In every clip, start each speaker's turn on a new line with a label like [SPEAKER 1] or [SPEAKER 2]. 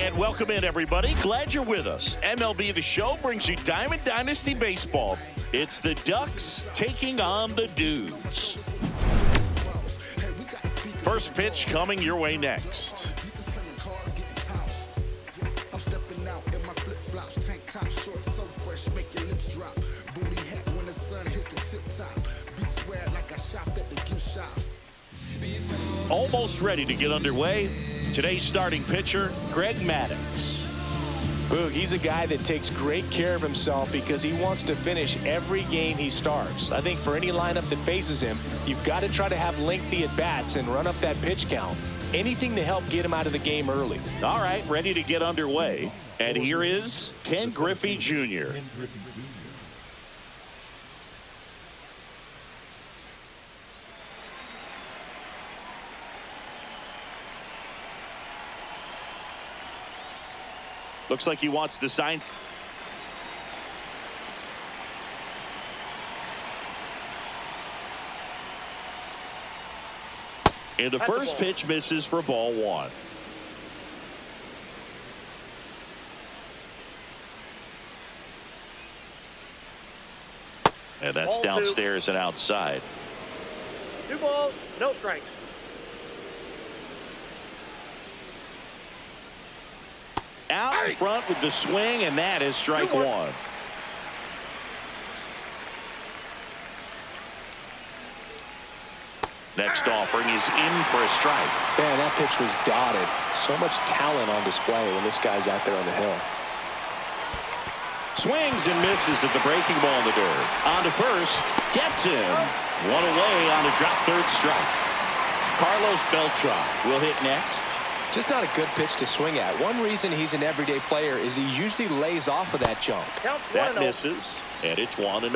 [SPEAKER 1] And welcome in, everybody. Glad you're with us. MLB The Show brings you Diamond Dynasty Baseball. It's the Ducks taking on the Dudes. First pitch coming your way next. Almost ready to get underway. Today's starting pitcher, Greg Maddux.
[SPEAKER 2] Boog, he's a guy that takes great care of himself because he wants to finish every game he starts. I think for any lineup that faces him, you've got to try to have lengthy at-bats and run up that pitch count. Anything to help get him out of the game early.
[SPEAKER 1] All right, ready to get underway. And here is Ken Griffey Jr. Looks like he wants the sign. And the first pitch misses for ball one. And that's downstairs and outside.
[SPEAKER 3] 2 balls, no strikes.
[SPEAKER 1] Out in front with the swing, and that is strike one. Next offering is in for a strike.
[SPEAKER 2] Man, that pitch was dotted. So much talent on display when this guy's out there on the hill.
[SPEAKER 1] Swings and misses at the breaking ball in the dirt. On to first, gets him. One away on a drop third strike. Carlos Beltran will hit next.
[SPEAKER 2] Just not a good pitch to swing at. One reason he's an everyday player is he usually lays off of that junk.
[SPEAKER 1] That misses, and it's 1-0.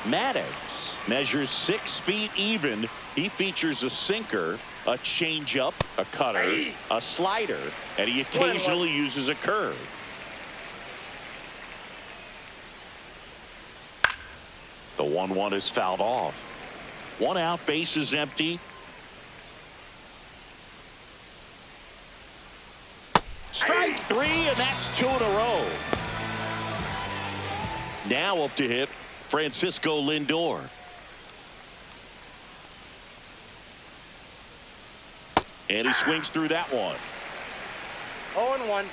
[SPEAKER 1] Maddux measures 6 feet even. He features a sinker, a changeup, a cutter, a slider, and he occasionally uses a curve. The 1-1 is fouled off. 1 out, base is empty. Strike 3, and that's 2 in a row. Now up to hit Francisco Lindor. And he swings through that one.
[SPEAKER 3] 0-1.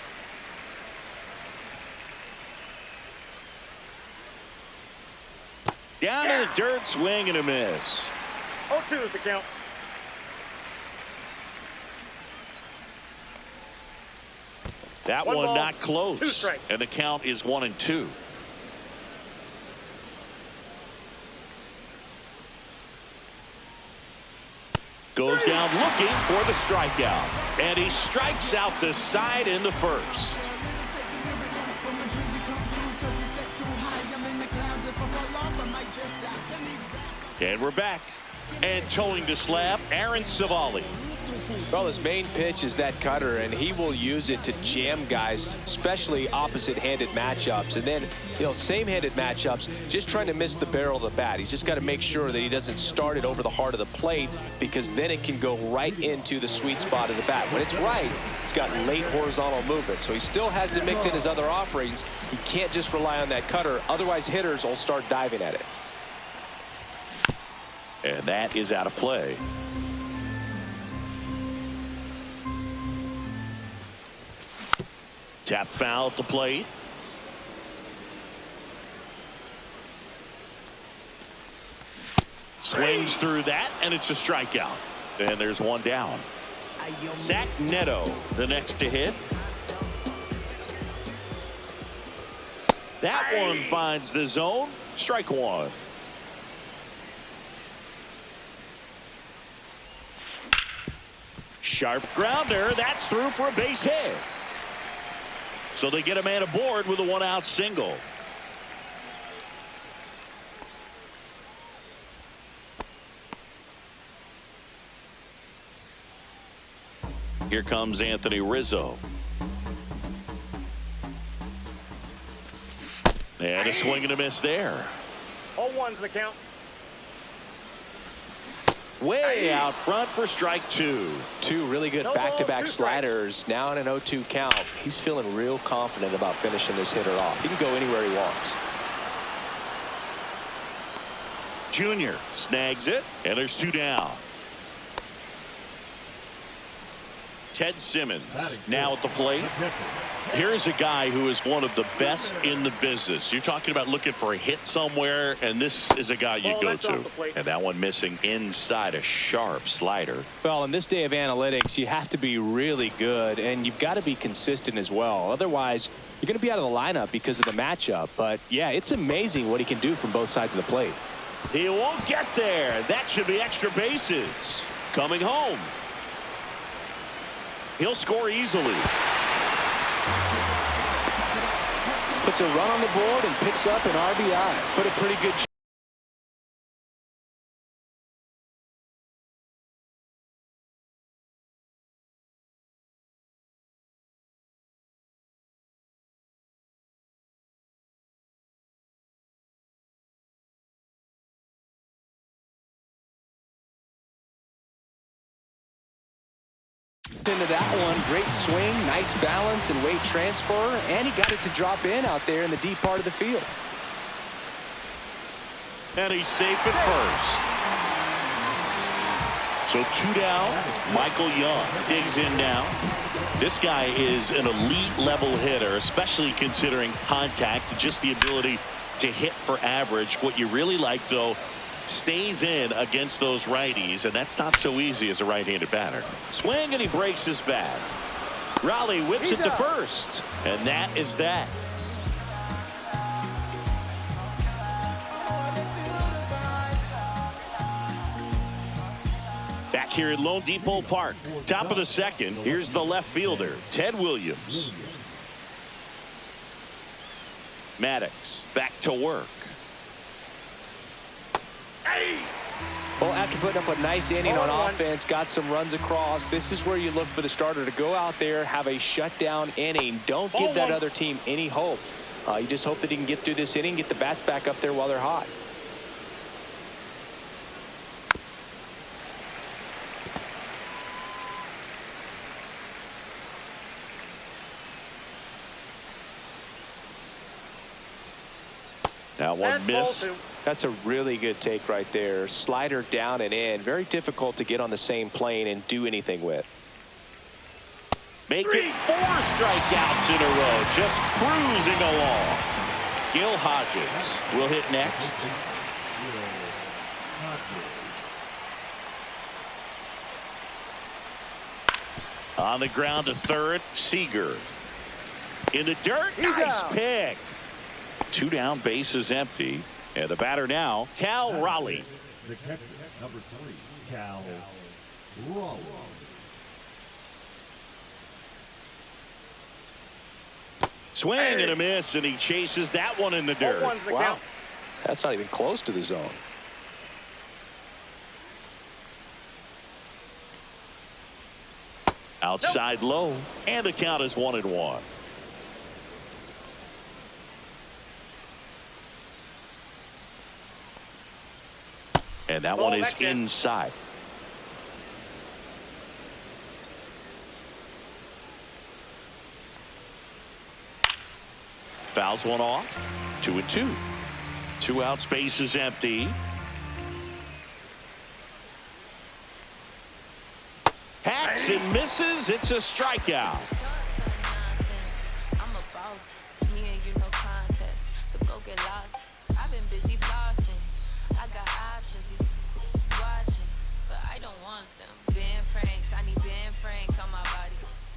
[SPEAKER 1] Down to the dirt, swing and a miss.
[SPEAKER 3] 0-2 is the count.
[SPEAKER 1] That one not close. And the count is 1-2. Goes down looking for the strikeout. And he strikes out the side in the first. And we're back. And towing the slab, Aaron Savali.
[SPEAKER 2] Well, his main pitch is that cutter, and he will use it to jam guys, especially opposite-handed matchups. And then, same-handed matchups, just trying to miss the barrel of the bat. He's just got to make sure that he doesn't start it over the heart of the plate, because then it can go right into the sweet spot of the bat. When it's right, it's got late horizontal movement, so he still has to mix in his other offerings. He can't just rely on that cutter, otherwise hitters will start diving at it.
[SPEAKER 1] And that is out of play. Tap foul at the plate. Swings through that, and it's a strikeout. And there's one down. Zach Neto, the next to hit. That one finds the zone. Strike one. Sharp grounder. That's through for a base hit. So they get a man aboard with a 1-out single. Here comes Anthony Rizzo. And a swing and a miss there.
[SPEAKER 3] 0-1's the count.
[SPEAKER 1] Way out front for strike two.
[SPEAKER 2] Two really good back-to-back sliders. Now in an 0-2 count. He's feeling real confident about finishing this hitter off. He can go anywhere he wants.
[SPEAKER 1] Jr. snags it, and there's two down. Ted Simmons now at the plate. Here's a guy who is one of the best in the business. You're talking about looking for a hit somewhere, and this is a guy you go to. And that one missing inside, a sharp slider.
[SPEAKER 2] Well, in this day of analytics, you have to be really good, and you've got to be consistent as well. Otherwise, you're going to be out of the lineup because of the matchup. But, yeah, it's amazing what he can do from both sides of the plate.
[SPEAKER 1] He won't get there. That should be extra bases. Coming home. He'll score easily.
[SPEAKER 2] Puts a run on the board and picks up an RBI. Put a pretty good into that one. Great swing, nice balance and weight transfer, and he got it to drop in out there in the deep part of the field.
[SPEAKER 1] And he's safe at first. So two down. Michael Young digs in now. This guy is an elite level hitter, especially considering contact and just the ability to hit for average. What you really like, though, stays in against those righties, and that's not so easy as a right-handed batter. Swing, and he breaks his bat. Raleigh whips it to first, and that is that. Back here at Lone Depot Park, top of the second, here's the left fielder, Ted Williams. Maddux back to work.
[SPEAKER 2] Well, after putting up a nice inning on offense, got some runs across, this is where you look for the starter to go out there, have a shutdown inning. Don't give that other team any hope. You just hope that he can get through this inning, get the bats back up there while they're hot.
[SPEAKER 1] That one missed.
[SPEAKER 2] That's a really good take right there. Slider down and in. Very difficult to get on the same plane and do anything with.
[SPEAKER 1] Make it 4 strikeouts in a row. Just cruising along. Gil Hodges will hit next. On the ground to third, Seager. In the dirt, nice pick. 2 down, bases empty. And the batter now, Cal Raleigh.
[SPEAKER 4] The catcher, number 3, Cal Raleigh.
[SPEAKER 1] Swing and a miss, and he chases that one in the dirt.
[SPEAKER 2] Wow, that's not even close to the zone.
[SPEAKER 1] Outside low, and the count is 1-1. And that one is inside. Fouls one off. 2-2. 2 outs, base is empty. Hacks and misses. It's a strikeout.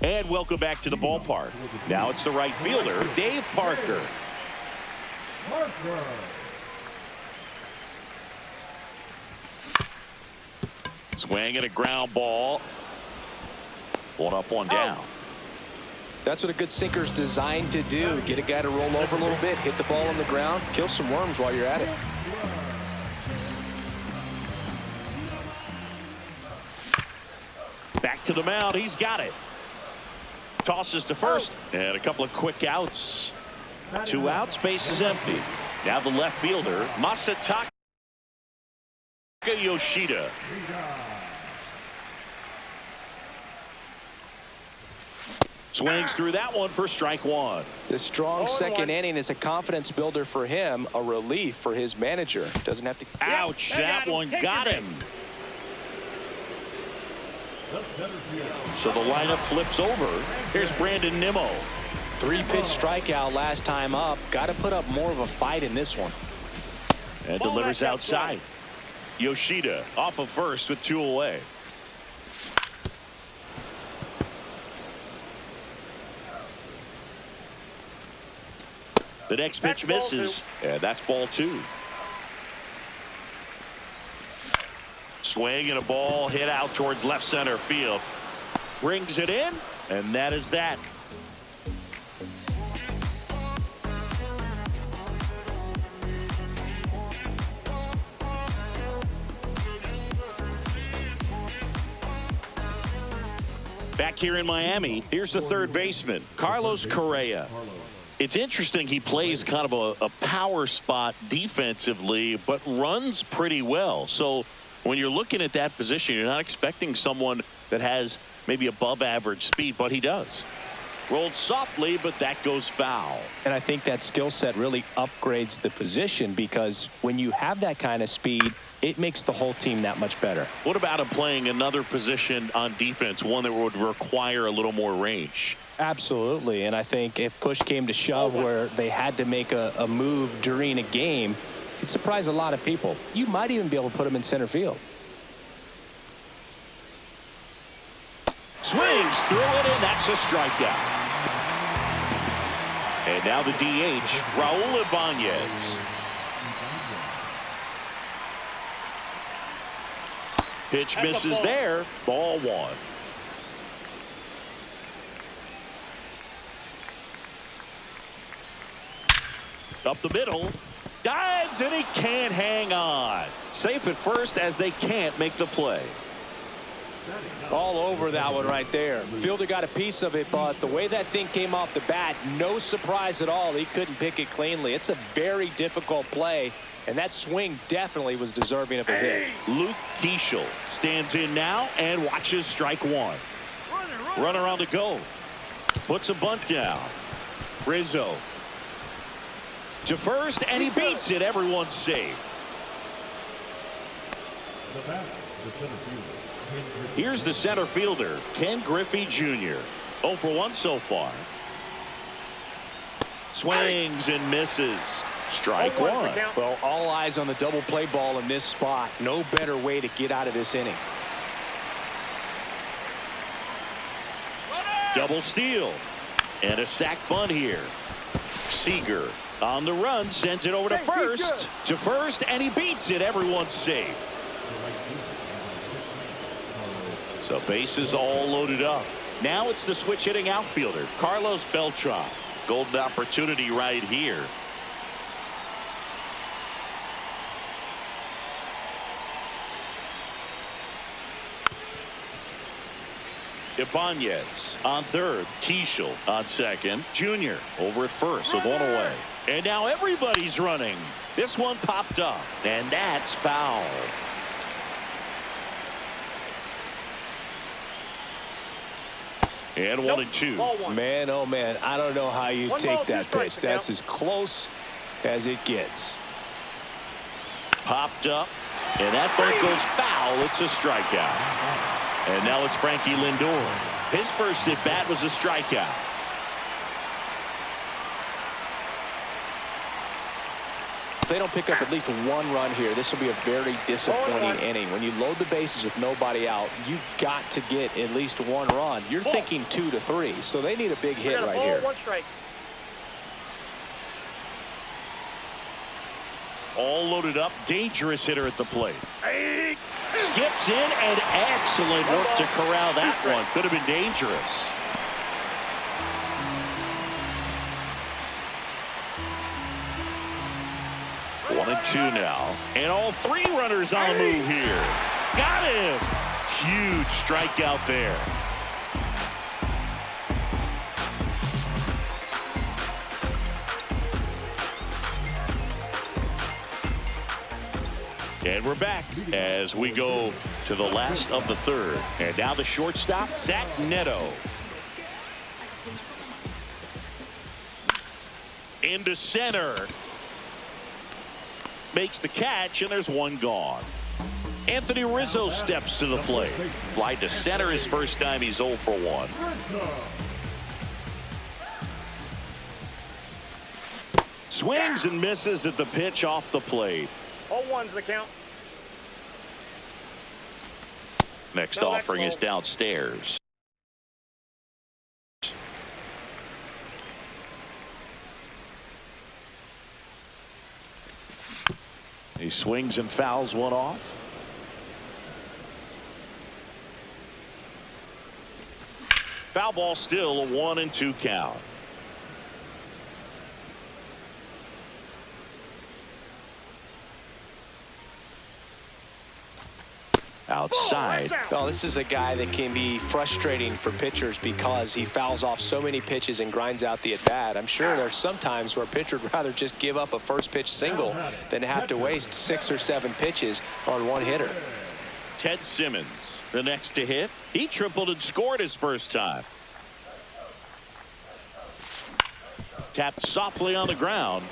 [SPEAKER 1] And welcome back to the ballpark. Now it's the right fielder, Dave Parker. Swing and a ground ball. 1 up, 1 down.
[SPEAKER 2] That's what a good sinker's designed to do. Get a guy to roll over a little bit, hit the ball on the ground, kill some worms while you're at it.
[SPEAKER 1] Back to the mound. He's got it. Tosses to first, and a couple of quick outs. 2 outs, base is empty. Now the left fielder, Masataka, Yoshida. Swings through that one for strike one.
[SPEAKER 2] The strong second inning is a confidence builder for him, a relief for his manager. Doesn't have to.
[SPEAKER 1] Ouch, that one got him. So the lineup flips over. Here's Brandon Nimmo.
[SPEAKER 2] 3-pitch strikeout last time up. Got to put up more of a fight in this one.
[SPEAKER 1] And delivers outside. Yoshida off of first with 2 away. The next pitch misses. And that's ball 2. Swing and a ball hit out towards left center field. Brings it in, and that is that. Back here in Miami, here's the third baseman, Carlos Correa. It's interesting, he plays kind of a power spot defensively, but runs pretty well. So when you're looking at that position, you're not expecting someone that has maybe above average speed, but he does. Rolled softly, but that goes foul.
[SPEAKER 2] And I think that skill set really upgrades the position, because when you have that kind of speed, it makes the whole team that much better.
[SPEAKER 1] What about him playing another position on defense, one that would require a little more range?
[SPEAKER 2] Absolutely. And I think if push came to shove where they had to make a move during a game, it'd surprise a lot of people. You might even be able to put him in center field.
[SPEAKER 1] Swings through it, and that's a strikeout. And now the DH, Raul Ibanez. Pitch misses there. Ball 1. Up the middle. Dives, and he can't hang on. Safe at first as they can't make the play.
[SPEAKER 2] All over that one right there. Fielder got a piece of it, but the way that thing came off the bat, no surprise at all. He couldn't pick it cleanly. It's a very difficult play, and that swing definitely was deserving of a hit.
[SPEAKER 1] Luke Keishel stands in now and watches strike 1. Runner on the go. Puts a bunt down. Rizzo to first, and he beats it. Everyone's safe. Here's the center fielder, Ken Griffey Jr. 0 for 1 so far. Swings and misses. Strike 1.
[SPEAKER 2] Well, all eyes on the double play ball in this spot. No better way to get out of this inning.
[SPEAKER 1] Double steal. And a sac bunt here. Seager on the run, sends it over to first. To first, and he beats it. Everyone's safe. So bases all loaded up. Now it's the switch hitting outfielder, Carlos Beltran. Golden opportunity right here. Ibanez on third. Keishel on second. Junior over at first with 1 away. And now everybody's running. This one popped up, and that's foul. And 1-2.
[SPEAKER 2] Man, oh man, I don't know how you take that pitch. That's as close as it gets.
[SPEAKER 1] Popped up, and that bunt goes foul. It's a strikeout. And now it's Frankie Lindor. His first at bat was a strikeout.
[SPEAKER 2] If they don't pick up at least 1 run here, this will be a very disappointing inning. When you load the bases with nobody out, you've got to get at least 1 run. You're thinking 2 to 3, so they need a big hit right here.
[SPEAKER 3] 1 strike.
[SPEAKER 1] All loaded up, dangerous hitter at the plate. Skips in, and excellent work to corral that one. Could have been dangerous. One and 2 now, and all 3 runners on the move here. Got him. Huge strikeout there. And And we're back as we go to the last of the third. And now the shortstop, Zach Neto. Into center. Makes the catch, and there's one gone. Anthony Rizzo steps to the plate. Fly to center his first time. He's 0 for 1. Swings and misses at the pitch off the plate.
[SPEAKER 3] 0-1's the count.
[SPEAKER 1] Next
[SPEAKER 3] No,
[SPEAKER 1] offering
[SPEAKER 3] that's
[SPEAKER 1] is downstairs. He swings and fouls one off. Foul ball, still a 1-2 count. Outside.
[SPEAKER 2] Well, this is a guy that can be frustrating for pitchers because he fouls off so many pitches and grinds out the at-bat. I'm sure there's some times where a pitcher would rather just give up a first pitch single than have to waste 6 or 7 pitches on one hitter.
[SPEAKER 1] Ted Simmons, the next to hit. He tripled and scored his first time. Tapped softly on the ground.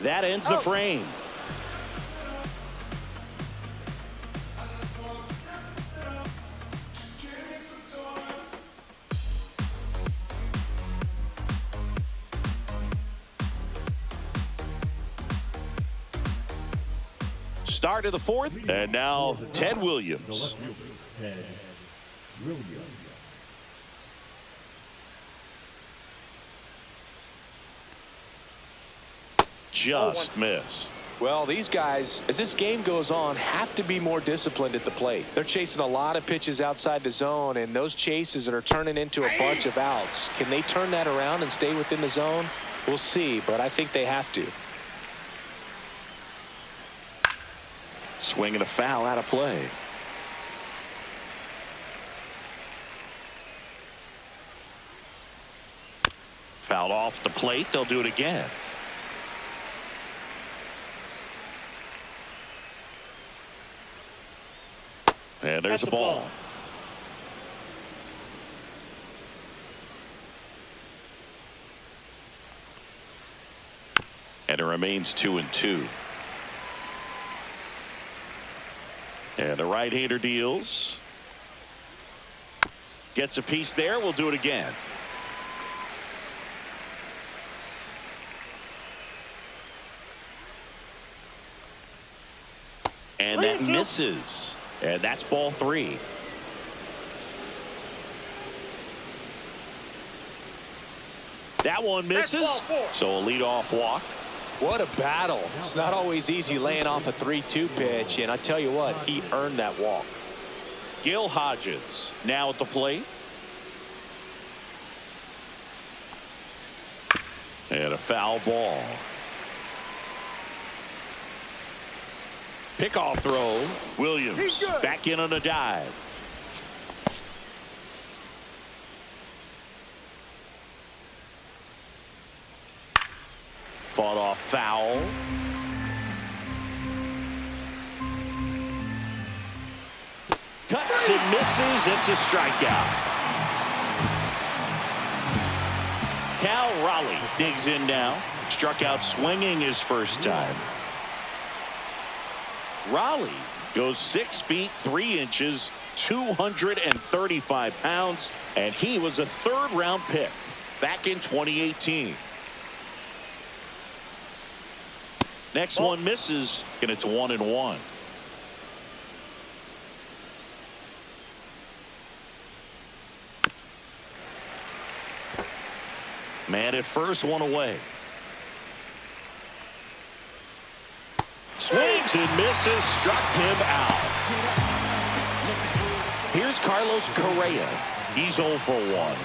[SPEAKER 1] That ends the frame. Start of the fourth, and now Ted Williams.
[SPEAKER 4] Ted Williams.
[SPEAKER 1] Just missed.
[SPEAKER 2] Well, these guys, as this game goes on, have to be more disciplined at the plate. They're chasing a lot of pitches outside the zone, and those chases are turning into a bunch of outs. Can they turn that around and stay within the zone? We'll see, but I think they have to.
[SPEAKER 1] Swinging a foul out of play. Fouled off the plate. They'll do it again. And there's the ball. And it remains 2-2. And the right-hander deals. Gets a piece there. We'll do it again. And that misses. And that's ball 3. That one misses. So a leadoff walk.
[SPEAKER 2] What a battle. It's not always easy laying off a 3-2 pitch, and I tell you what, he earned that walk.
[SPEAKER 1] Gil Hodges now at the plate. And a foul ball. Pickoff throw. Williams back in on a dive. Fought off foul. Cuts and misses. It's a strikeout. Cal Raleigh digs in now. Struck out swinging his first time. Raleigh goes 6 feet 3 inches, 235 pounds, and he was a third-round pick back in 2018. Next one misses, and it's 1-1. Man at first, one away. Swings and misses, struck him out. Here's Carlos Correa. He's 0 for 1.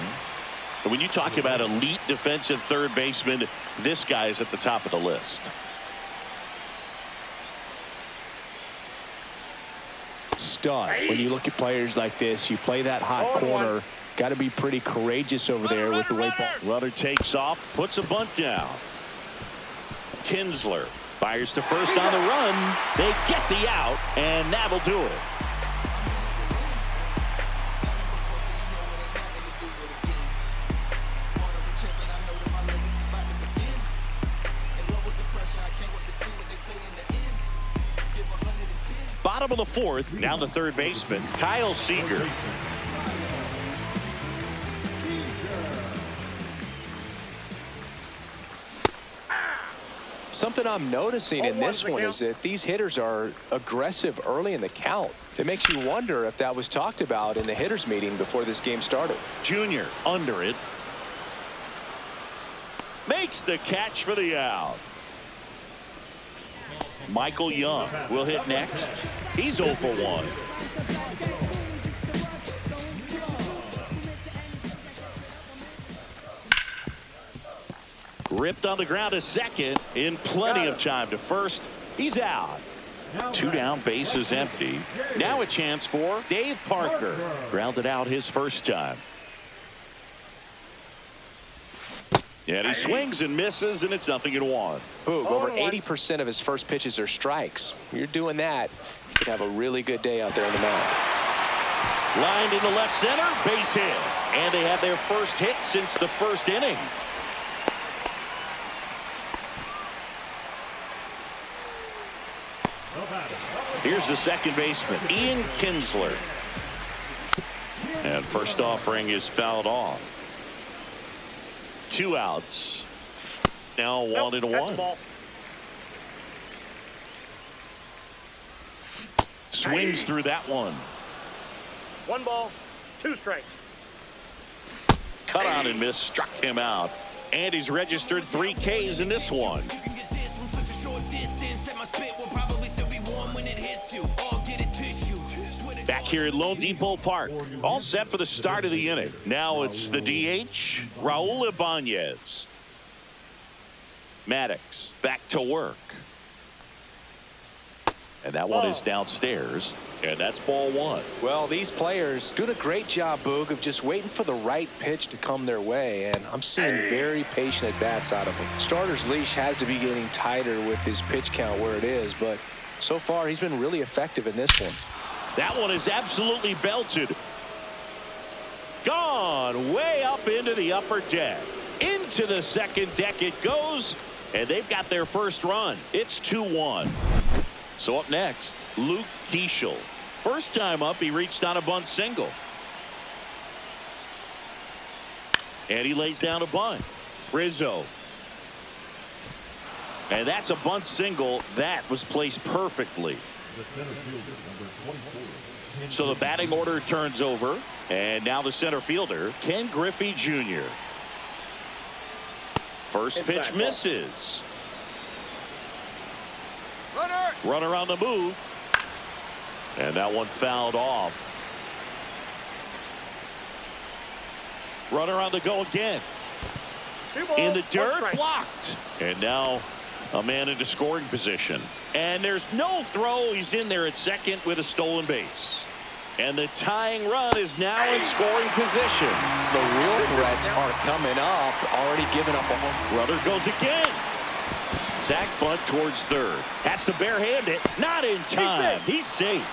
[SPEAKER 1] And when you talk about elite defensive third baseman, this guy is at the top of the list.
[SPEAKER 2] Stud. When you look at players like this, you play that hot corner. Got to be pretty courageous over there with the way ball.
[SPEAKER 1] Runner takes off, puts a bunt down. Kinsler Fires to first on the run. They get the out, and that'll do it. Bottom of the fourth, now the third baseman, Kyle Seager.
[SPEAKER 2] Something I'm noticing in this one is that these hitters are aggressive early in the count. It makes you wonder if that was talked about in the hitters meeting before this game started.
[SPEAKER 1] Junior under it. Makes the catch for the out. Michael Young will hit next. He's 0 for 1. Ripped on the ground to second in plenty of time to first. He's out. 2 down, bases empty. Now a chance for Dave Parker. Grounded out his first time. And he swings and misses, and it's 0-1.
[SPEAKER 2] Boog, over 80% of his first pitches are strikes. You're doing that, you could have a really good day out there on the mound.
[SPEAKER 1] Lined into left center, base hit. And they have their first hit since the first inning. Here's the second baseman, Ian Kinsler. And first offering is fouled off. 2 outs. Now 1-1. Swings through that one.
[SPEAKER 3] 1 ball, 2 strikes.
[SPEAKER 1] Cut on and miss, struck him out. And he's registered 3 Ks in this one. Back here at Lone Depot Park, all set for the start of the inning. Now it's the DH, Raul Ibanez. Maddux back to work. And that one is downstairs, and that's ball 1.
[SPEAKER 2] Well, these players doing a great job, Boog, of just waiting for the right pitch to come their way, and I'm seeing very patient at-bats out of them. Starter's leash has to be getting tighter with his pitch count where it is, but so far he's been really effective in this one.
[SPEAKER 1] That one is absolutely belted. Gone way up into the upper deck. Into the second deck it goes, and they've got their first run. It's 2-1. So up next, Luke Keeschel. First time up, he reached on a bunt single. And he lays down a bunt. Rizzo. And that's a bunt single that was placed perfectly. So the batting order turns over, and now the center fielder, Ken Griffey Jr. First pitch misses. Runner on the move, and that one fouled off. Runner on the go again. In the dirt, blocked. And now a man into scoring position. And there's no throw. He's in there at second with a stolen base. And the tying run is now in scoring position.
[SPEAKER 2] The real threats are coming up. Already giving up a home.
[SPEAKER 1] Runner goes again. Zach bunt towards third. Has to barehand it. Not in time. He's safe.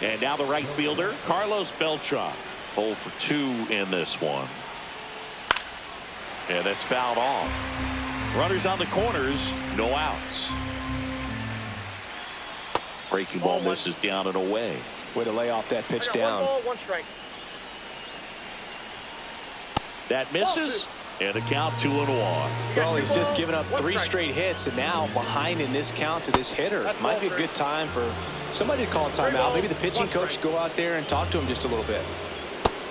[SPEAKER 1] And now the right fielder, Carlos Beltran. 0 for 2 in this one. And that's fouled off. Runners on the corners, no outs. Breaking ball misses down and away.
[SPEAKER 2] Way to lay off that pitch down.
[SPEAKER 3] 1 ball, 1 strike.
[SPEAKER 1] That misses, and the count 2-1.
[SPEAKER 2] Well, he's just given up 3 straight hits, and now behind in this count to this hitter. Might be a good time for somebody to call a timeout. Maybe the pitching coach go out there and talk to him just a little bit.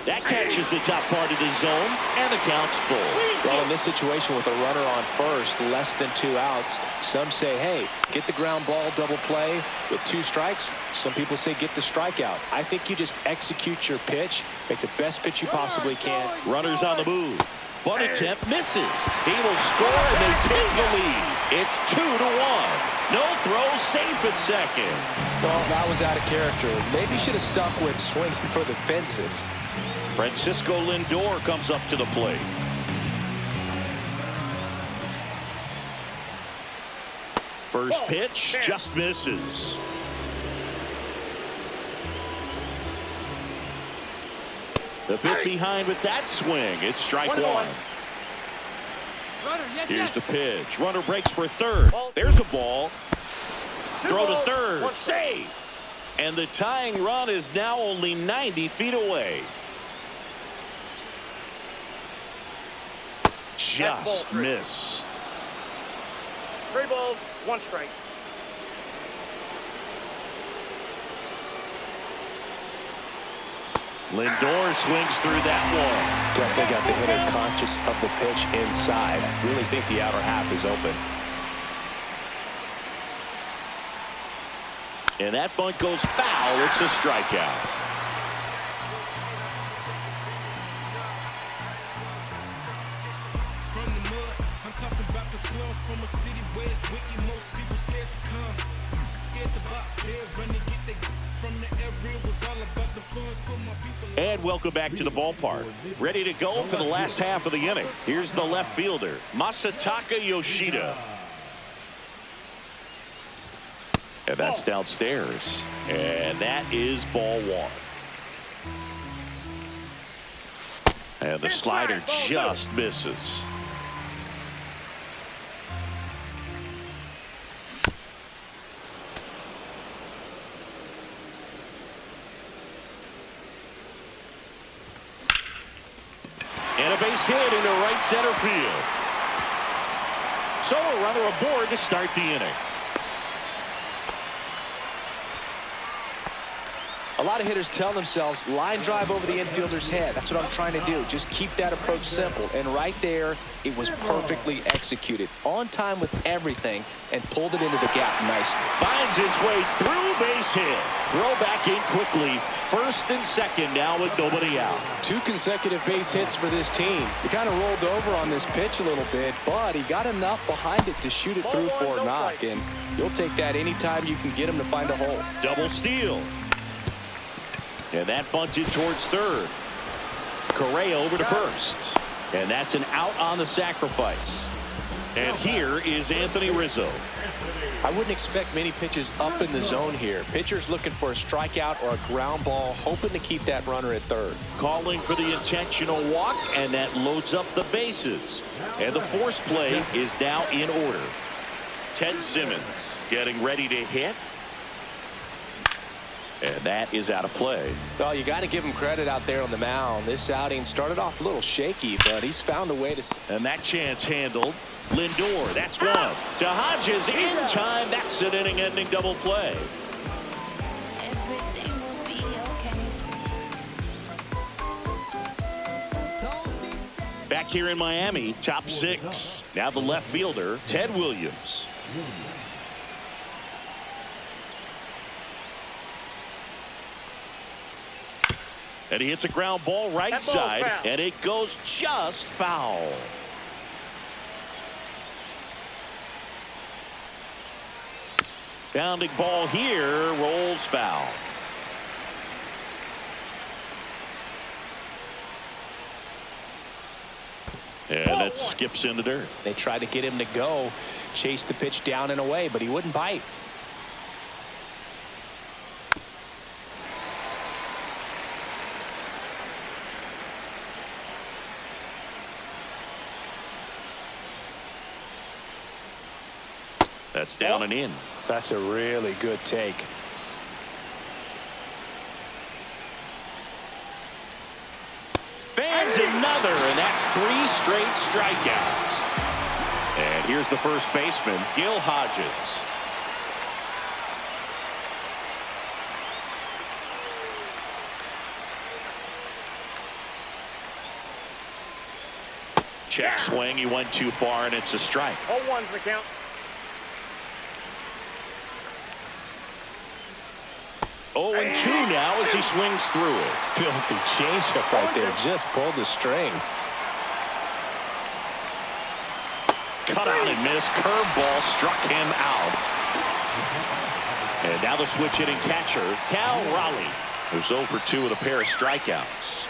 [SPEAKER 1] That catches the top part of the zone, and the count's full.
[SPEAKER 2] Well, in this situation with a runner on first, less than 2 outs, some say, hey, get the ground ball, double play with 2 strikes. Some people say get the strikeout. I think you just execute your pitch, make the best pitch you possibly can.
[SPEAKER 1] Runners on the move. Bunt attempt misses. He will score, and they take the lead. It's 2-1. No throw, safe at second.
[SPEAKER 2] Well, that was out of character. Maybe should have stuck with swinging for the fences.
[SPEAKER 1] Francisco Lindor comes up to the plate. First pitch just misses. The bit behind with that swing. It's strike one. Here's the pitch. Runner breaks for third. There's a ball. Throw to third. Save. And the tying run is now only 90 feet away. Just missed.
[SPEAKER 3] 3 balls, 1 strike.
[SPEAKER 1] Lindor swings through that one.
[SPEAKER 2] Definitely got the hitter conscious of the pitch inside. Really think the outer half is open.
[SPEAKER 1] And that bunt goes foul. It's a strikeout.
[SPEAKER 5] From the mud, I'm talking about the slums from a city where it's wicked. Most people scared to come. Scared to box, scared run to get the from the area was all about the funds. Put my people.
[SPEAKER 1] And welcome back to the ballpark. Ready to go for the last half of the inning. Here's the left fielder, Masataka Yoshida. And that's downstairs. And that is ball one. And the slider just misses. And a base hit into right center field. So a runner aboard to start the inning.
[SPEAKER 2] A lot of hitters tell themselves line drive over the infielder's head. That's what I'm trying to do. Just keep that approach simple. And right there, it was perfectly executed. On time with everything and pulled it into the gap nicely.
[SPEAKER 1] Finds his way through, base hit. Throw back in quickly. First and second now with nobody out.
[SPEAKER 2] 2 consecutive base hits for this team. He kind of rolled over on this pitch a little bit, but he got enough behind it to shoot it through for a knock. And you'll take that anytime you can get him to find a hole.
[SPEAKER 1] Double steal. And that bunted towards third. Correa over to first. And that's an out on the sacrifice. And here is Anthony Rizzo.
[SPEAKER 2] I wouldn't expect many pitches up in the zone here. Pitcher's looking for a strikeout or a ground ball, hoping to keep that runner at third.
[SPEAKER 1] Calling for the intentional walk, and that loads up the bases. And the force play is now in order. Ted Simmons getting ready to hit. And that is out of play.
[SPEAKER 2] Well, you got to give him credit out there on the mound. This outing started off a little shaky, but he's found a way to.
[SPEAKER 1] And that chance handled. Lindor, that's one. To Hodges in time. That's an inning-ending double play.
[SPEAKER 6] Everything will be okay.
[SPEAKER 1] Back here in Miami, top 6. Now the left fielder, Ted Williams. And he hits a ground ball right side, and it goes just foul. Bounding ball here, rolls foul. And that skips into dirt.
[SPEAKER 2] They tried to get him to go, chase the pitch down and away, but he wouldn't bite.
[SPEAKER 1] That's down and in.
[SPEAKER 2] That's a really good take.
[SPEAKER 1] Fans another, and that's 3 straight strikeouts. And here's the first baseman, Gil Hodges. Check swing, he went too far, and it's a strike.
[SPEAKER 3] 0-1's the count.
[SPEAKER 1] 0-2 now as he swings through it.
[SPEAKER 2] Filthy changeup right there. Just pulled the string.
[SPEAKER 1] Cut out and missed. Curveball struck him out. And now the switch hitting catcher, Cal Raleigh, who's 0 for 2 with a pair of strikeouts.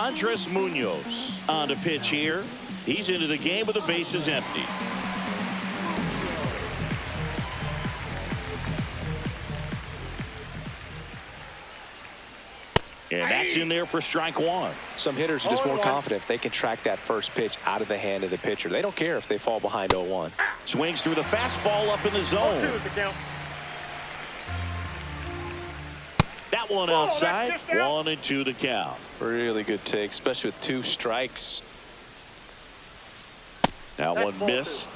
[SPEAKER 1] Andres Muñoz on the pitch here. He's into the game with the bases empty. And that's in there for strike one.
[SPEAKER 2] Some hitters are just more confident if they can track that first pitch out of the hand of the pitcher. They don't care if they fall behind 0-1.
[SPEAKER 1] Swings through the fastball up in the zone.
[SPEAKER 3] 0-2 is the count.
[SPEAKER 1] That one outside. 1-2 to count.
[SPEAKER 2] Really good take, especially with 2 strikes.
[SPEAKER 1] That one missed.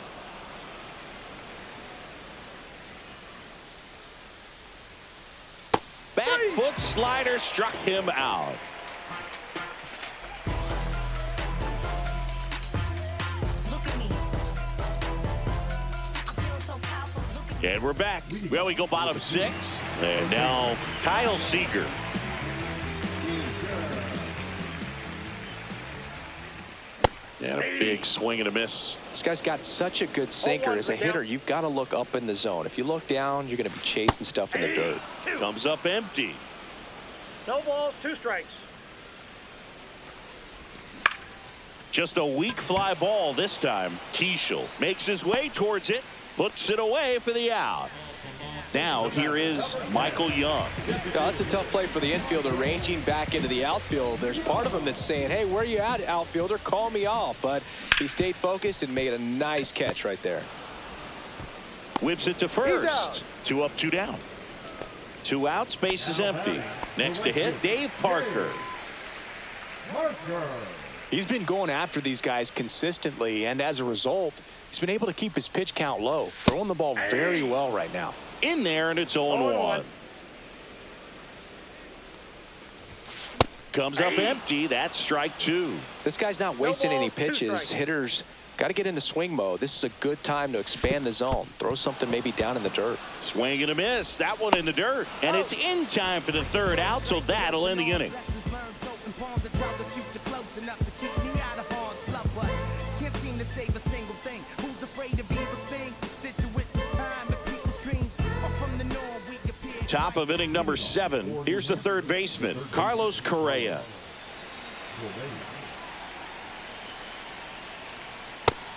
[SPEAKER 1] Back foot slider struck him out. And we're back. Well, we go bottom 6. And now Kyle Seager. And a big swing and a miss.
[SPEAKER 2] This guy's got such a good sinker. As a hitter, you've got to look up in the zone. If you look down, you're going to be chasing stuff in the dirt.
[SPEAKER 1] Comes up empty.
[SPEAKER 3] No balls, 2 strikes.
[SPEAKER 1] Just a weak fly ball this time. Keishel makes his way towards it. Puts it away for the out. Now here is Michael Young.
[SPEAKER 2] That's a tough play for the infielder, ranging back into the outfield. There's part of him that's saying, hey, where are you at, outfielder? Call me off. But he stayed focused and made a nice catch right there.
[SPEAKER 1] Whips it to first. 2 up, 2 down. 2 outs, base is empty. Next to hit, Dave Parker.
[SPEAKER 2] He's been going after these guys consistently, and as a result, he's been able to keep his pitch count low, throwing the ball very well right now.
[SPEAKER 1] In there, and it's 0-1. Comes up empty. That's strike 2.
[SPEAKER 2] This guy's not wasting any pitches. Hitters got to get into swing mode. This is a good time to expand the zone. Throw something maybe down in the dirt.
[SPEAKER 1] Swing and a miss. That one in the dirt. And it's in time for the 3rd out, so that'll end the inning. Top of inning number 7. Here's the 3rd baseman, Carlos Correa.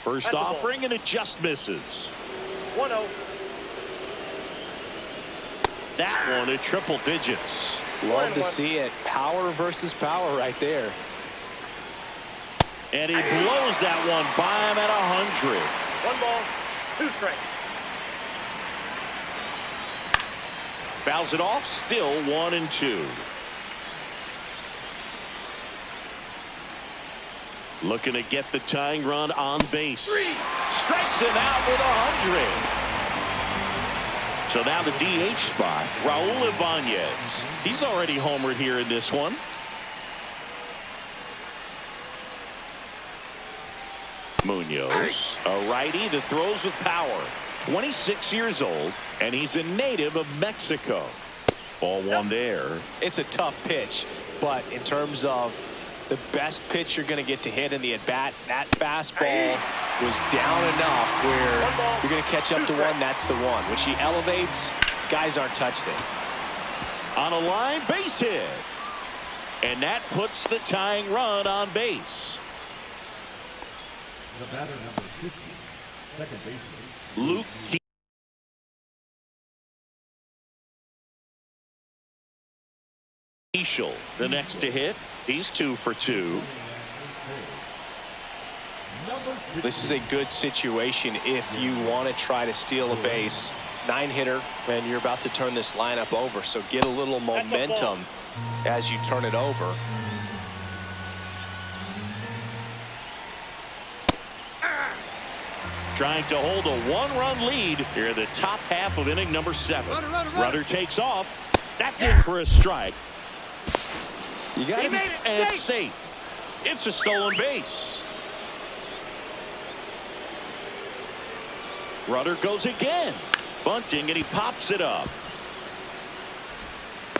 [SPEAKER 1] First offering, and it just misses.
[SPEAKER 3] 1-0.
[SPEAKER 1] That one at triple digits.
[SPEAKER 2] Love to see it. Power versus power right there.
[SPEAKER 1] And he blows that one by him at 100.
[SPEAKER 3] 1 ball, 2 strikes.
[SPEAKER 1] Fouls it off, still 1-2. Looking to get the tying run on base. Strikes him out with 100. So now the DH spot, Raul Ibanez. He's already homered here in this one. Muñoz, a righty that throws with power. 26 years old, and he's a native of Mexico. Ball 1 there.
[SPEAKER 2] It's a tough pitch, but in terms of the best pitch you're going to get to hit in the at-bat, that fastball was down enough where you're going to catch up to one. That's the one. When she elevates, guys aren't touched it.
[SPEAKER 1] On a line, base hit. And that puts the tying run on base.
[SPEAKER 4] The batter number 50, second baseman,
[SPEAKER 1] Luke Keishel, the next to hit. He's 2 for 2.
[SPEAKER 2] This is a good situation if you want to try to steal a base. 9-hitter, and you're about to turn this lineup over, so get a little momentum as you turn it over.
[SPEAKER 1] Trying to hold a 1-run lead here in the top half of inning number 7. Runner takes off. That's in for a strike.
[SPEAKER 2] You got to be,
[SPEAKER 1] and it's safe. It's a stolen base. Runner goes again. Bunting, and he pops it up.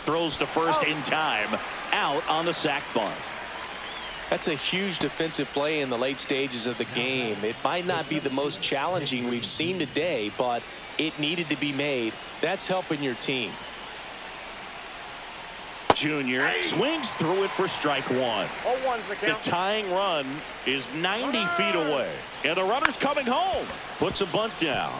[SPEAKER 1] Throws to first in time. Out on the sac bunt.
[SPEAKER 2] That's a huge defensive play in the late stages of the game. It might not be the most challenging we've seen today, but it needed to be made. That's helping your team.
[SPEAKER 1] Jr. swings through it for strike one.
[SPEAKER 3] 0-1's the
[SPEAKER 1] The
[SPEAKER 3] count.
[SPEAKER 1] tying run is 90 feet away. And the runner's coming home. Puts a bunt down.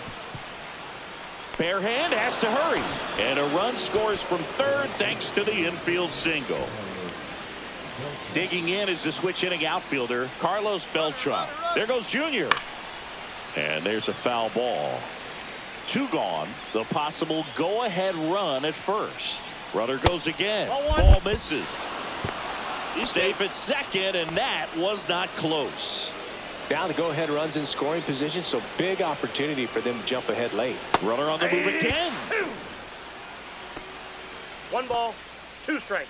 [SPEAKER 1] Bare hand has to hurry. And a run scores from third thanks to the infield single. Digging in is the switch inning outfielder, Carlos Beltran. There goes Jr. And there's a foul ball. 2 gone. The possible go-ahead run at first. Runner goes again. Ball misses. He's safe at second, and that was not close.
[SPEAKER 2] Now the go-ahead runs in scoring position, so big opportunity for them to jump ahead late.
[SPEAKER 1] Runner on the move again.
[SPEAKER 3] 1 ball, 2 strikes.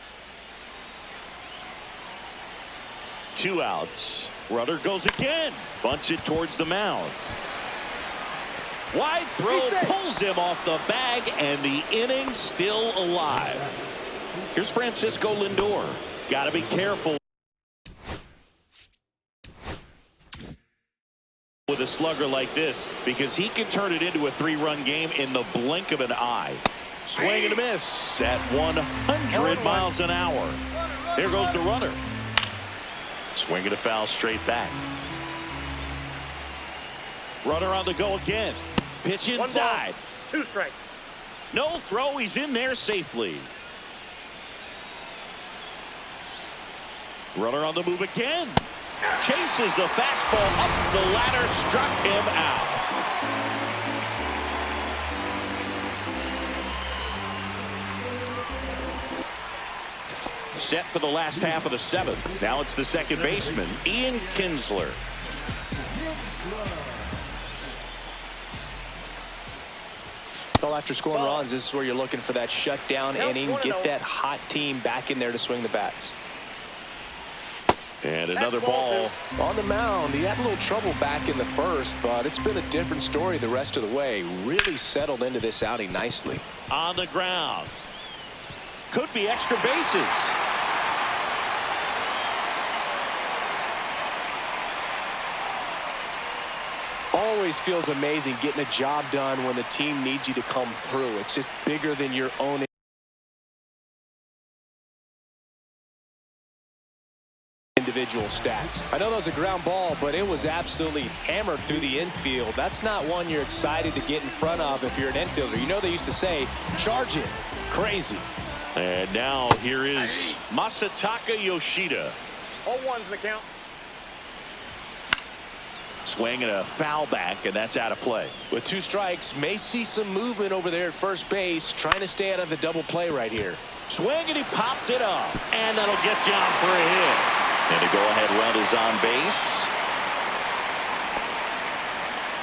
[SPEAKER 1] 2 outs. Runner goes again. Bunts it towards the mound. Wide throw pulls him off the bag, and the inning still alive. Here's Francisco Lindor. Got to be careful with a slugger like this, because he can turn it into a 3-run game in the blink of an eye. Swing and a miss at 100 miles an hour. There goes the runner. Swing and a foul straight back. Runner on the go again. Pitch inside.
[SPEAKER 3] 1 ball, 2 strikes.
[SPEAKER 1] No throw. He's in there safely. Runner on the move again. Chases the fastball up the ladder. Struck him out. Set for the last half of the 7th. Now it's the second baseman, Ian Kinsler.
[SPEAKER 2] Well, after scoring runs, this is where you're looking for that shutdown inning. Get that hot team back in there to swing the bats.
[SPEAKER 1] And another ball.
[SPEAKER 2] On the mound, he had a little trouble back in the first, but it's been a different story the rest of the way. Really settled into this outing nicely.
[SPEAKER 1] On the ground. Could be extra bases.
[SPEAKER 2] Always feels amazing getting a job done when the team needs you to come through. It's just bigger than your own individual stats. I know that was a ground ball, but it was absolutely hammered through the infield. That's not one you're excited to get in front of if you're an infielder. You know, they used to say, charge it. Crazy.
[SPEAKER 1] And now here is Masataka Yoshida.
[SPEAKER 3] 0-1's the count.
[SPEAKER 1] Swing and a foul back, and that's out of play.
[SPEAKER 2] With 2 strikes, may see some movement over there at first base, trying to stay out of the double play right here.
[SPEAKER 1] Swing, and he popped it up, and that'll get down for a hit. And a go-ahead run is on base.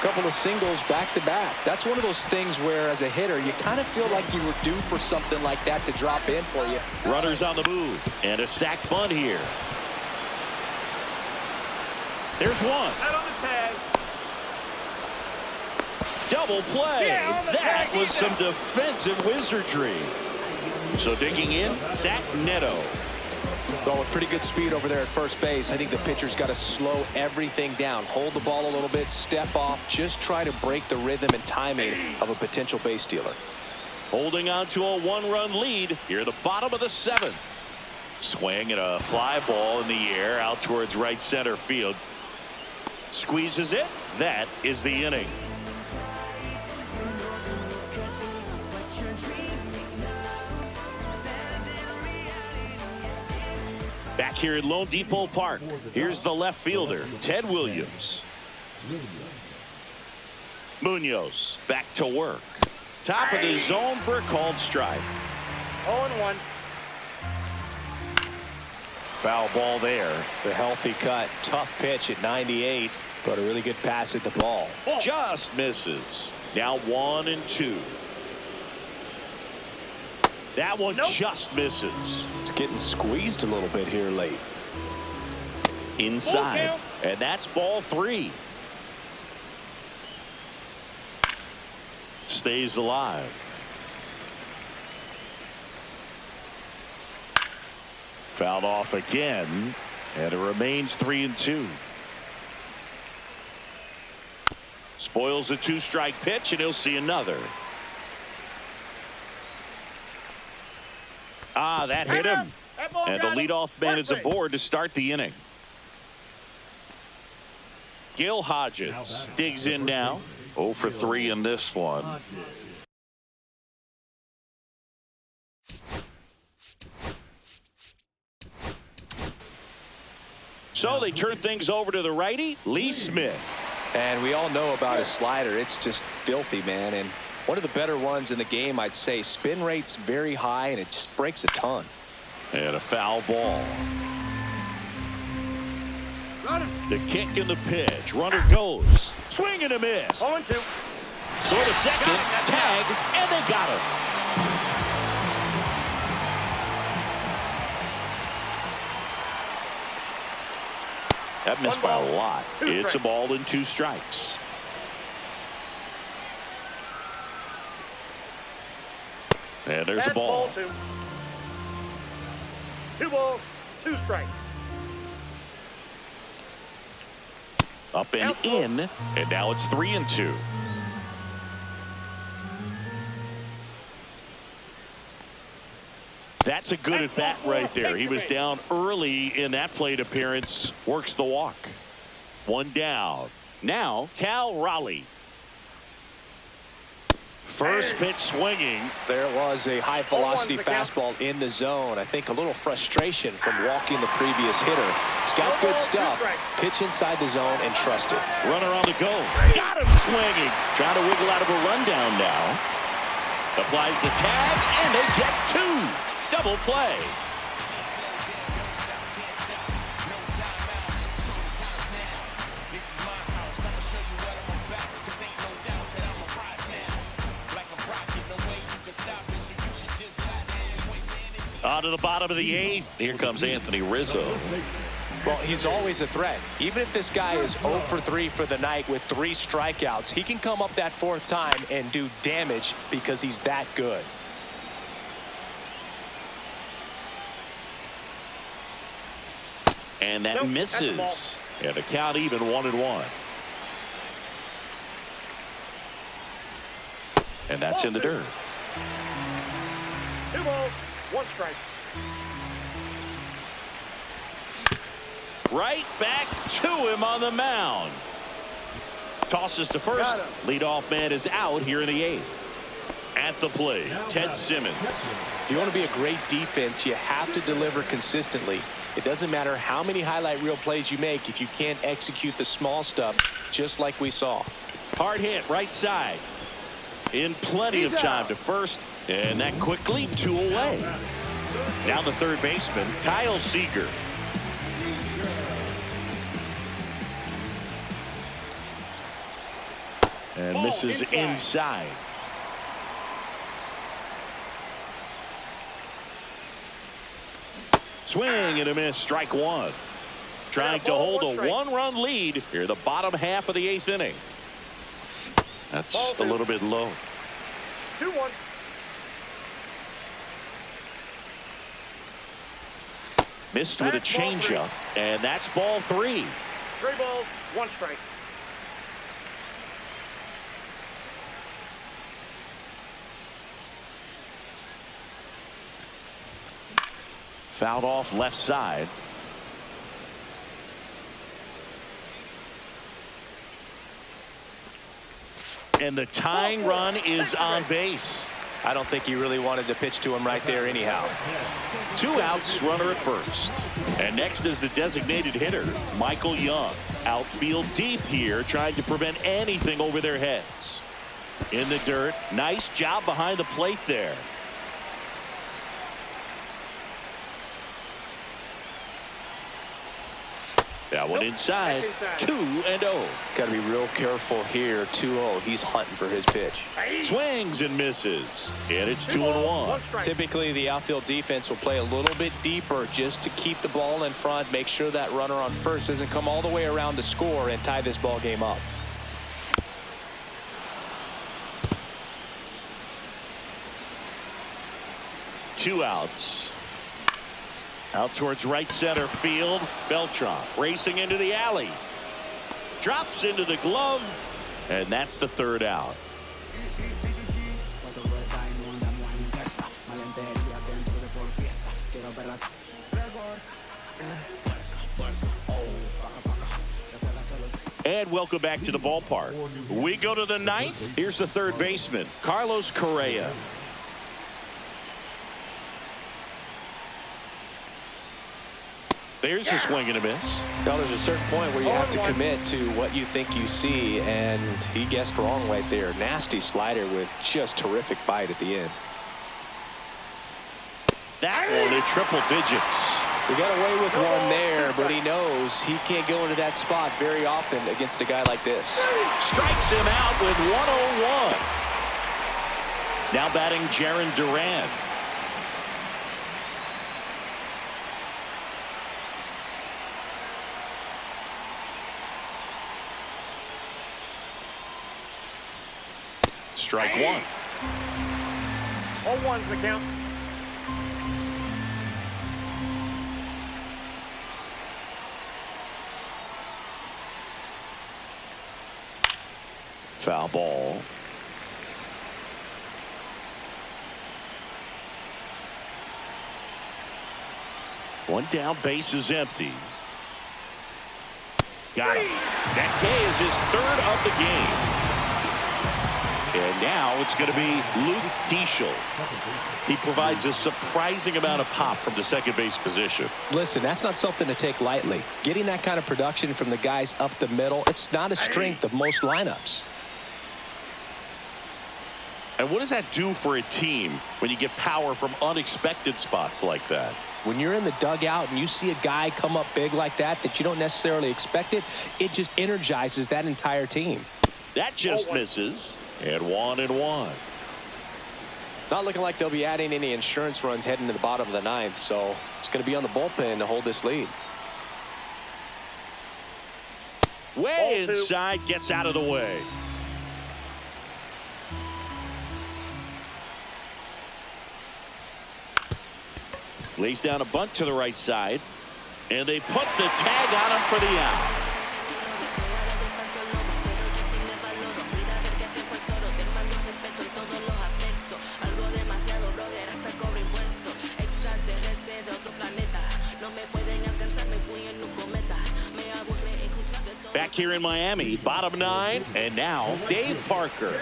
[SPEAKER 2] Couple of singles back-to-back. That's one of those things where, as a hitter, you kind of feel like you were due for something like that to drop in for you.
[SPEAKER 1] Runners on the move, and a sac bunt here. There's one.
[SPEAKER 3] Out on the tag.
[SPEAKER 1] Double play.
[SPEAKER 3] Yeah,
[SPEAKER 1] that was some defensive wizardry. So digging in, Zach Neto.
[SPEAKER 2] Well, with pretty good speed over there at first base, I think the pitcher's got to slow everything down. Hold the ball a little bit, step off, just try to break the rhythm and timing of a potential base stealer.
[SPEAKER 1] Holding on to a 1-run lead here at the bottom of the 7th. Swing and a fly ball in the air out towards right center field. Squeezes it. That is the inning. Back here at Lone Depot Park, here's the left fielder, Ted Williams. Muñoz back to work. Top of the zone for a called strike.
[SPEAKER 3] 0-1.
[SPEAKER 1] Foul ball there.
[SPEAKER 2] The healthy cut. Tough pitch at 98, but a really good pass at the ball.
[SPEAKER 1] Just misses. Now 1-2. That one just misses.
[SPEAKER 2] It's getting squeezed a little bit here late.
[SPEAKER 1] Inside. And that's ball 3. Stays alive. Fouled off again, and it remains 3-2. Spoils the 2-strike pitch, and he'll see another. That hit him. And the leadoff man is aboard to start the inning. Gil Hodges digs in now. 0 for 3 in this one. So they turn things over to the righty, Lee Smith.
[SPEAKER 2] And we all know about his slider. It's just filthy, man. And one of the better ones in the game, I'd say. Spin rate's very high, and it just breaks a ton.
[SPEAKER 1] And a foul ball. The kick and the pitch. Runner goes. Swing and a miss.
[SPEAKER 3] 0-2.
[SPEAKER 1] Go to second. Tag. And they got him. That missed by a lot. It's a ball and 2 strikes. And there's a ball.
[SPEAKER 3] 2 balls, 2 strikes.
[SPEAKER 1] Up and in, and now it's 3-2. That's a good at bat right there. He was down early in that plate appearance. Works the walk. 1 down. Now Cal Raleigh. First pitch swinging.
[SPEAKER 2] There was a high velocity fastball in the zone. I think a little frustration from walking the previous hitter. He's got good stuff. Pitch inside the zone and trust it.
[SPEAKER 1] Runner on the go. Got him swinging. Trying to wiggle out of a rundown now. Applies the tag and they get 2. Double play. On to the bottom of the 8th. Here comes Anthony Rizzo.
[SPEAKER 2] Well, he's always a threat. Even if this guy is 0 for 3 for the night with 3 strikeouts, he can come up that 4th time and do damage because he's that good.
[SPEAKER 1] And that misses. And the count even 1-1. And that's in the dirt.
[SPEAKER 3] 2 balls, 1 strike.
[SPEAKER 1] Right back to him on the mound. Tosses to first. Leadoff man is out here in the 8th. At the plate, Ted Simmons.
[SPEAKER 2] If you want to be a great defense, you have to deliver consistently. It doesn't matter how many highlight reel plays you make if you can't execute the small stuff, just like we saw.
[SPEAKER 1] Hard hit right side. In plenty of time to first. And that quickly 2 away. Now the third baseman, Kyle Seager. And misses inside. Swing and a miss. Strike 1. Trying to hold a 1-run lead here in the bottom half of the 8th inning. That's a little bit low.
[SPEAKER 3] 2-1.
[SPEAKER 1] Missed with a changeup, and that's ball 3.
[SPEAKER 3] 3 balls, 1 strike.
[SPEAKER 1] Fouled off left side. And the tying run is on base.
[SPEAKER 2] I don't think he really wanted to pitch to him right there anyhow.
[SPEAKER 1] 2 outs, runner at first. And next is the designated hitter, Michael Young. Outfield deep here, trying to prevent anything over their heads. In the dirt, nice job behind the plate there. That one inside. 2-0.
[SPEAKER 2] Got to be real careful here. 2-0. He's hunting for his pitch.
[SPEAKER 1] Swings and misses. And it's 2-1.
[SPEAKER 2] Typically, the outfield defense will play a little bit deeper just to keep the ball in front, make sure that runner on first doesn't come all the way around to score and tie this ball game up.
[SPEAKER 1] Two outs. Out towards right center field. Beltran racing into the alley. Drops into the glove. And that's the third out. And welcome back to the ballpark. We go to the ninth. Here's the third baseman, Carlos Correa. There's a swing and a miss.
[SPEAKER 2] Now there's a certain point where you have to commit to what you think you see, and he guessed wrong right there. Nasty slider with just terrific bite at the end.
[SPEAKER 1] That one in triple digits.
[SPEAKER 2] We got away with one there, but he knows he can't go into that spot very often against a guy like this.
[SPEAKER 1] Strikes him out with 101. Now batting Jaron Duran. Strike one.
[SPEAKER 3] 0-1's the count.
[SPEAKER 1] Foul ball. One down, base is empty. Got him. That K is his third of the game. And now it's going to be Luke Keeschel. He provides a surprising amount of pop from the second base position.
[SPEAKER 2] Listen, that's not something to take lightly. Getting that kind of production from the guys up the middle, it's not a strength of most lineups.
[SPEAKER 1] And what does that do for a team when you get power from unexpected spots like that?
[SPEAKER 2] When you're in the dugout and you see a guy come up big like that you don't necessarily expect it, it just energizes that entire team.
[SPEAKER 1] That just misses. And 1-1.
[SPEAKER 2] Not looking like they'll be adding any insurance runs heading to the bottom of the ninth, so it's going to be on the bullpen to hold this lead.
[SPEAKER 1] Way inside, gets out of the way. Lays down a bunt to the right side, and they put the tag on him for the out. Back here in Miami, bottom nine, and now Dave Parker.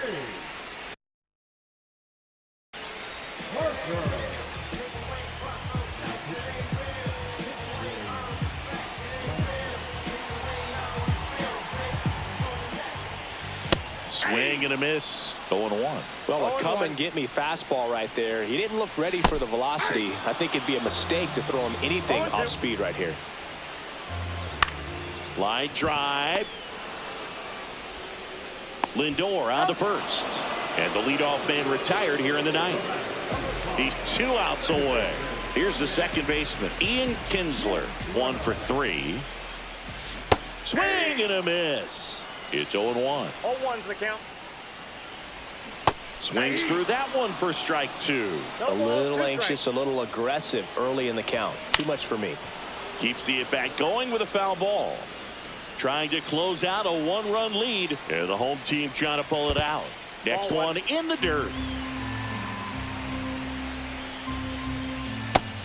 [SPEAKER 1] Swing and a miss. 0-1.
[SPEAKER 2] Well, a come and get me fastball right there. He didn't look ready for the velocity. I think it'd be a mistake to throw him anything off speed right here.
[SPEAKER 1] Line drive. Lindor on to first. And the leadoff man retired here in the ninth. He's 2 outs away. Here's the second baseman, Ian Kinsler. 1 for 3. Swing and a miss. It's 0-1.
[SPEAKER 3] 0-1's the count.
[SPEAKER 1] Swings through that one for strike 2.
[SPEAKER 2] A little anxious, a little aggressive early in the count. Too much for me.
[SPEAKER 1] Keeps the at-bat going with a foul ball. Trying to close out a 1-run lead. And the home team trying to pull it out. Next one in the dirt.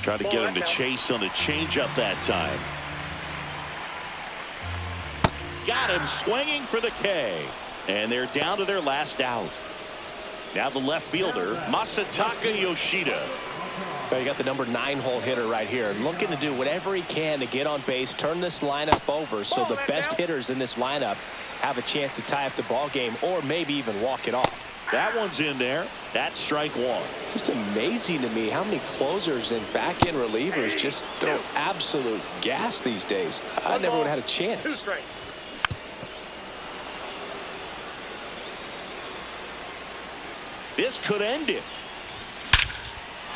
[SPEAKER 1] Try to get him to chase on the changeup that time. Got him swinging for the K. And they're down to their last out. Now the left fielder, Masataka Yoshida.
[SPEAKER 2] Well, you got the number 9 hole hitter right here, looking to do whatever he can to get on base, turn this lineup over so the best hitters in this lineup have a chance to tie up the ball game or maybe even walk it off.
[SPEAKER 1] That one's in there. That's strike 1.
[SPEAKER 2] Just amazing to me how many closers and back-end relievers just throw absolute gas these days. I never would have had a chance.
[SPEAKER 3] 2 strikes.
[SPEAKER 1] This could end it.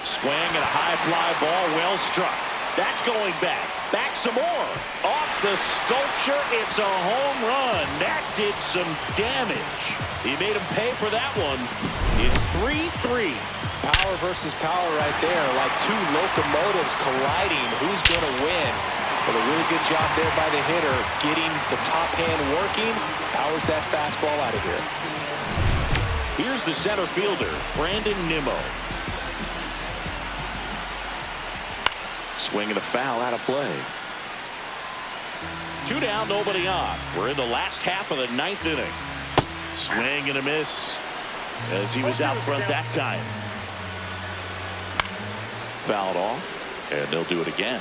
[SPEAKER 1] Swing and a high fly ball, well struck. That's going back. Back some more. Off the sculpture, it's a home run. That did some damage. He made him pay for that one. It's 3-3.
[SPEAKER 2] Power versus power right there, like 2 locomotives colliding. Who's going to win? Well, a really good job there by the hitter, getting the top hand working. Powers that fastball out of here.
[SPEAKER 1] Here's the center fielder, Brandon Nimmo. Swing and a foul out of play. 2 down, nobody on. We're in the last half of the 9th inning. Swing and a miss as he was out front that time. Fouled off, and they'll do it again.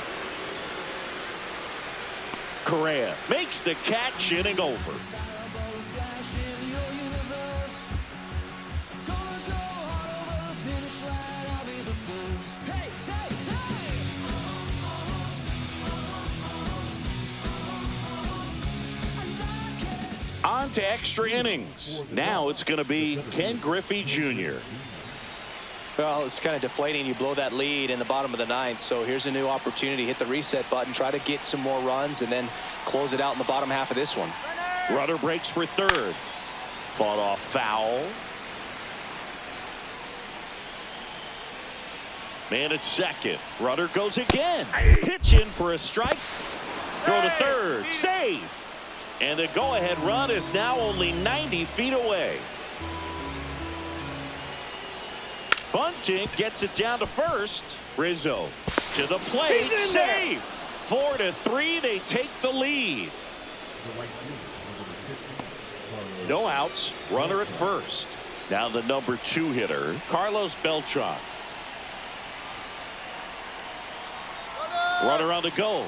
[SPEAKER 1] Correa makes the catch, inning over. On to extra innings. Now it's going to be Ken Griffey Jr.
[SPEAKER 2] Well, it's kind of deflating. You blow that lead in the bottom of the 9th. So here's a new opportunity. Hit the reset button, try to get some more runs, and then close it out in the bottom half of this one.
[SPEAKER 1] Runner breaks for third. Fought off foul. Man at second. Runner goes again. Pitch in for a strike. Throw to third. Save. And the go-ahead run is now only 90 feet away. Bunting gets it down to first. Rizzo to the plate. Save. 4-3. They take the lead. No outs. Runner at first. Now the number 2 hitter, Carlos Beltran. Runner on the go.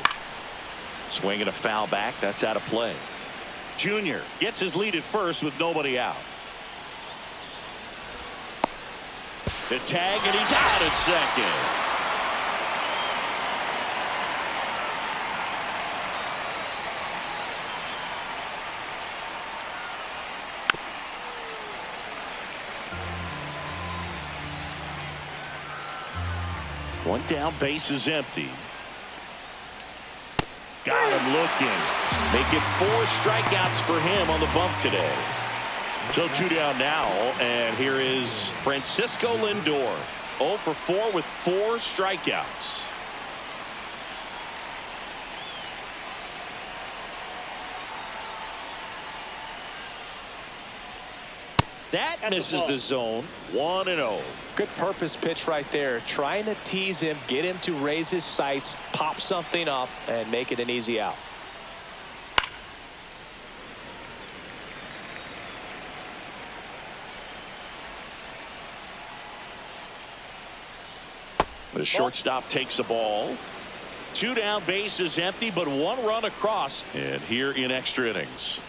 [SPEAKER 1] Swinging a foul back. That's out of play. Junior gets his lead at first with nobody out. The tag, and he's out at second. One down, base is empty. Got him looking. Make it 4 strikeouts for him on the bump today. So 2 down now, and here is Francisco Lindor. 0 for 4 with 4 strikeouts. That misses the zone. 1-0.
[SPEAKER 2] Good purpose pitch right there. Trying to tease him, get him to raise his sights, pop something up, and make it an easy out.
[SPEAKER 1] The shortstop takes the ball. 2 down, base is empty, but 1 run across. And here in extra innings.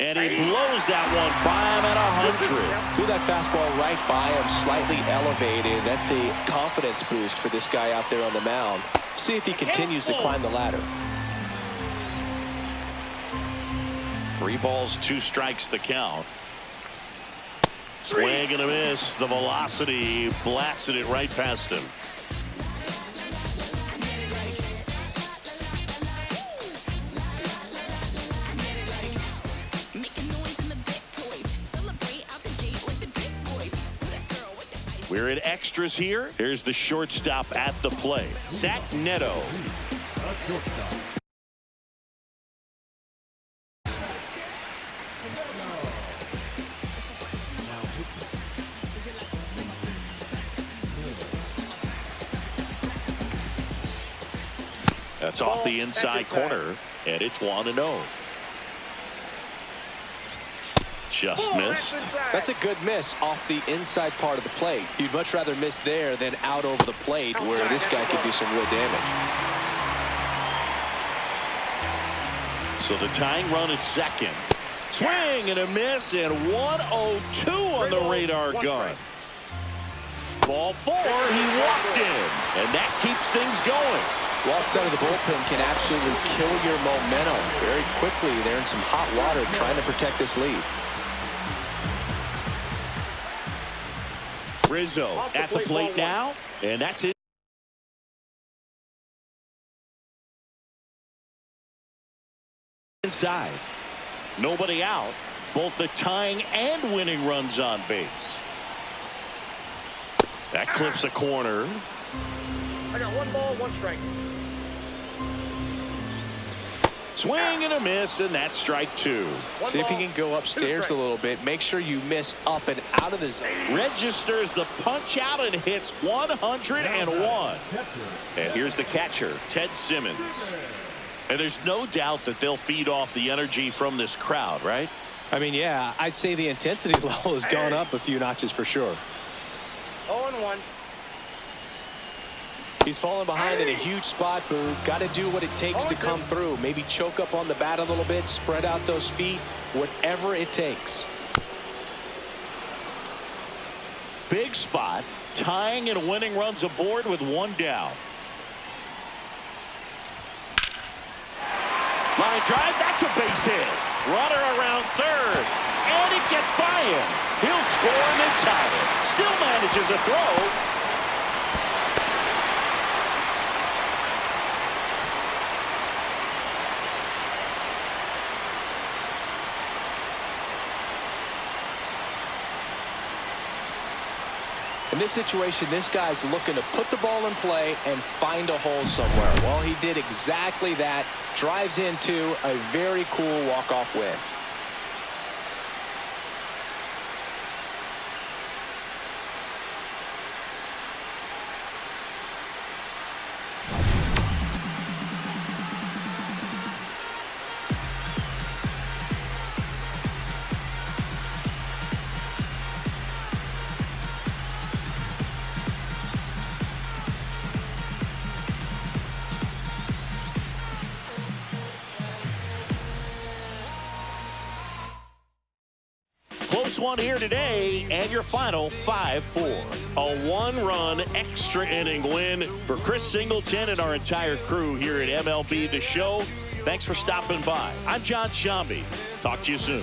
[SPEAKER 1] And he blows that one by him at 100.
[SPEAKER 2] Threw that fastball right by him, slightly elevated. That's a confidence boost for this guy out there on the mound. See if he continues to climb the ladder.
[SPEAKER 1] 3 balls, 2 strikes the count. Swing and a miss. The velocity blasted it right past him. We're in extras here. Here's the shortstop at the plate, Zach Neto. That's off the inside corner, and it's 1-0. Just missed.
[SPEAKER 2] That's a good miss off the inside part of the plate. You'd much rather miss there than out over the plate where this guy could do some real damage.
[SPEAKER 1] So the tying run at second. Swing and a miss, and 1-0-2 on the radar gun. Ball 4, he walked in, and that keeps things going.
[SPEAKER 2] Walks out of the bullpen can absolutely kill your momentum very quickly. They're in some hot water trying to protect this lead.
[SPEAKER 1] Rizzo at the plate now, and that's it. Inside. Nobody out. Both the tying and winning runs on base. That clips a corner.
[SPEAKER 3] I got 1 ball, 1 strike.
[SPEAKER 1] Swing and a miss, and that's strike 2.
[SPEAKER 2] See if you can go upstairs a little bit. Make sure you miss up and out of the zone.
[SPEAKER 1] Registers the punch out and hits 101. And here's the catcher, Ted Simmons. And there's no doubt that they'll feed off the energy from this crowd, right?
[SPEAKER 2] I mean, yeah, I'd say the intensity level has gone up a few notches for sure.
[SPEAKER 3] 0-1.
[SPEAKER 2] He's fallen behind in a huge spot, Boo. Got to do what it takes to come through. Maybe choke up on the bat a little bit, spread out those feet, whatever it takes.
[SPEAKER 1] Big spot, tying and winning runs aboard with 1 down. Line drive, that's a base hit. Runner around third, and it gets by him. He'll score and then tie it. Still manages a throw.
[SPEAKER 2] In this situation, this guy's looking to put the ball in play and find a hole somewhere. Well, he did exactly that. Drives into a very cool walk-off win.
[SPEAKER 1] Close one here today, and your final 5-4. A 1-run extra inning win for Chris Singleton and our entire crew here at MLB The Show. Thanks for stopping by. I'm John Shambi. Talk to you soon.